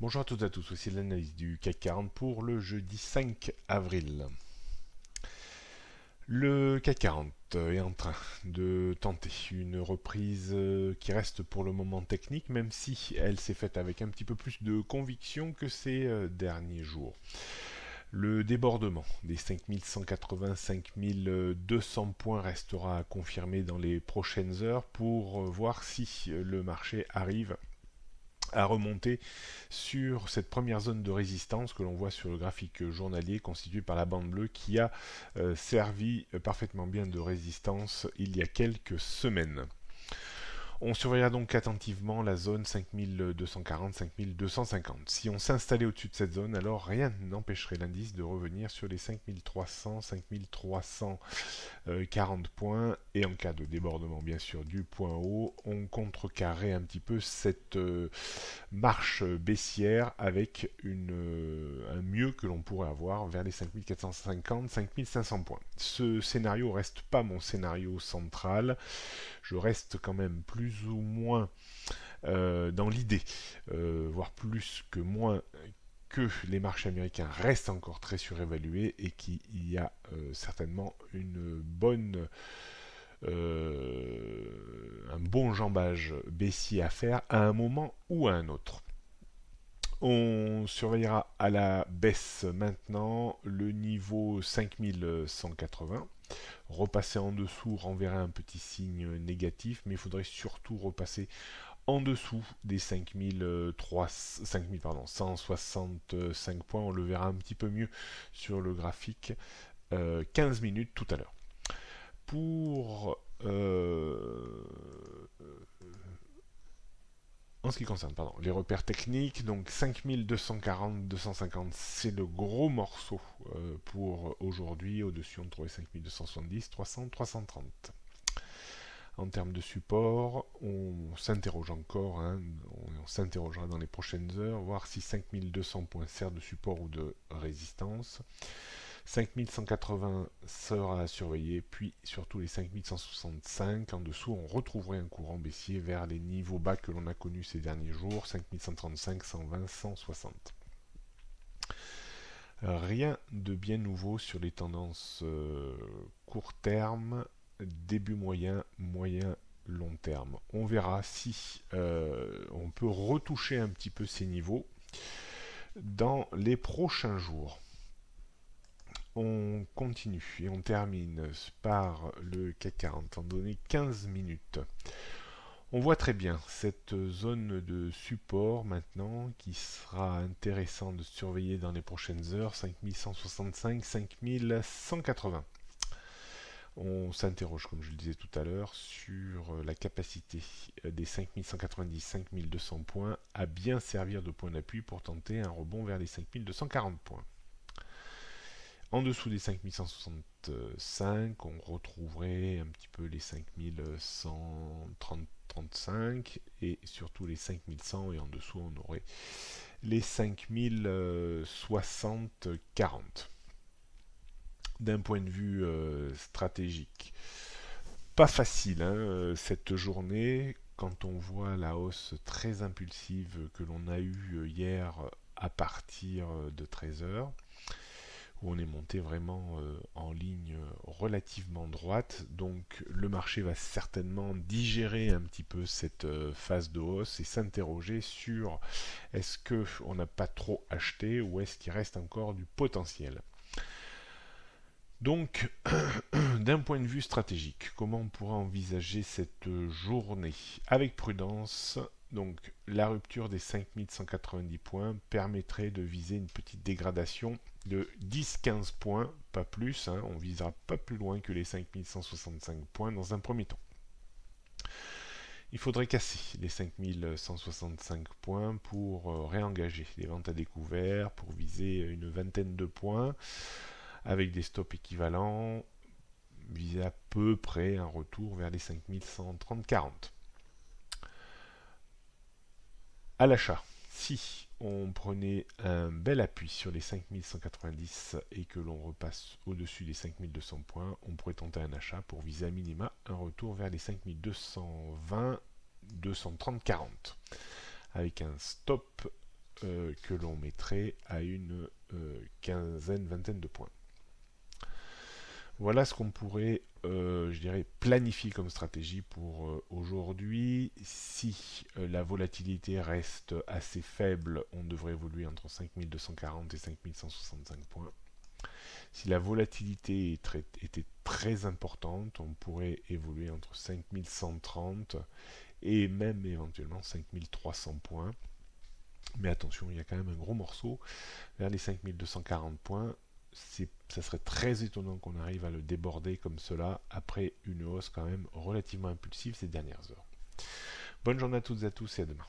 Bonjour à toutes et à tous, voici l'analyse du CAC 40 pour le jeudi 5 avril. Le CAC 40 est en train de tenter une reprise qui reste pour le moment technique, même si elle s'est faite avec un petit peu plus de conviction que ces derniers jours. Le débordement des 5180-5200 points restera à confirmer dans les prochaines heures pour voir si le marché arrive à remonter sur cette première zone de résistance que l'on voit sur le graphique journalier constitué par la bande bleue qui a servi parfaitement bien de résistance il y a quelques semaines. On surveillera donc attentivement la zone 5240-5250. Si on s'installait au-dessus de cette zone, alors rien n'empêcherait l'indice de revenir sur les 5300-5340 points. Et en cas de débordement, bien sûr, du point haut, on contrecarrerait un petit peu cette marche baissière avec un mieux que l'on pourrait avoir vers les 5450-5500 points. Ce scénario reste pas mon scénario central. Je reste quand même plus ou moins dans l'idée, voire plus que moins, que les marchés américains restent encore très surévalués et qu'il y a certainement un bon jambage baissier à faire à un moment ou à un autre. On surveillera à la baisse maintenant le niveau 5180. Repasser en dessous renverrait un petit signe négatif, mais il faudrait surtout repasser en dessous des 5165 points. On le verra un petit peu mieux sur le graphique 15 minutes tout à l'heure. Pour en ce qui concerne les repères techniques, donc 5240-250, c'est le gros morceau pour aujourd'hui. Au-dessus, on trouvait 5270, 300, 330. En termes de support, on s'interroge encore, on s'interrogera dans les prochaines heures, voir si 5200 points sert de support ou de résistance. 5180 sera à surveiller, puis surtout les 5165. En dessous, on retrouverait un courant baissier vers les niveaux bas que l'on a connus ces derniers jours, 5135, 120, 160. Rien de bien nouveau sur les tendances court terme, début moyen, long terme. On verra si on peut retoucher un petit peu ces niveaux dans les prochains jours. On continue et on termine par le CAC 40 en donné 15 minutes. On voit très bien cette zone de support maintenant qui sera intéressant de surveiller dans les prochaines heures, 5165, 5180. On s'interroge, comme je le disais tout à l'heure, sur la capacité des 5190-5200 points à bien servir de point d'appui pour tenter un rebond vers les 5240 points. En dessous des 5165, on retrouverait un petit peu les 5135 et surtout les 5100, et en dessous on aurait les 5060-40. D'un point de vue stratégique, pas facile cette journée quand on voit la hausse très impulsive que l'on a eue hier à partir de 13h. Où on est monté vraiment en ligne relativement droite, donc le marché va certainement digérer un petit peu cette phase de hausse et s'interroger sur est-ce qu'on n'a pas trop acheté ou est-ce qu'il reste encore du potentiel. Donc, d'un point de vue stratégique, comment on pourra envisager cette journée avec prudence? Donc, la rupture des 5190 points permettrait de viser une petite dégradation de 10-15 points, pas plus, on visera pas plus loin que les 5165 points dans un premier temps. Il faudrait casser les 5165 points pour réengager les ventes à découvert, pour viser une vingtaine de points, avec des stops équivalents, viser à peu près un retour vers les 5130-40. À l'achat, si on prenait un bel appui sur les 5190 et que l'on repasse au-dessus des 5200 points, on pourrait tenter un achat pour viser à minima un retour vers les 5220, 230, 40 avec un stop que l'on mettrait à une quinzaine, vingtaine de points. Voilà ce qu'on pourrait, je dirais, planifier comme stratégie pour aujourd'hui. Si la volatilité reste assez faible, on devrait évoluer entre 5240 et 5165 points. Si la volatilité était très importante, on pourrait évoluer entre 5130 et même éventuellement 5300 points. Mais attention, il y a quand même un gros morceau vers les 5240 points. Ça serait très étonnant qu'on arrive à le déborder comme cela après une hausse quand même relativement impulsive ces dernières heures. Bonne journée à toutes et à tous et à demain.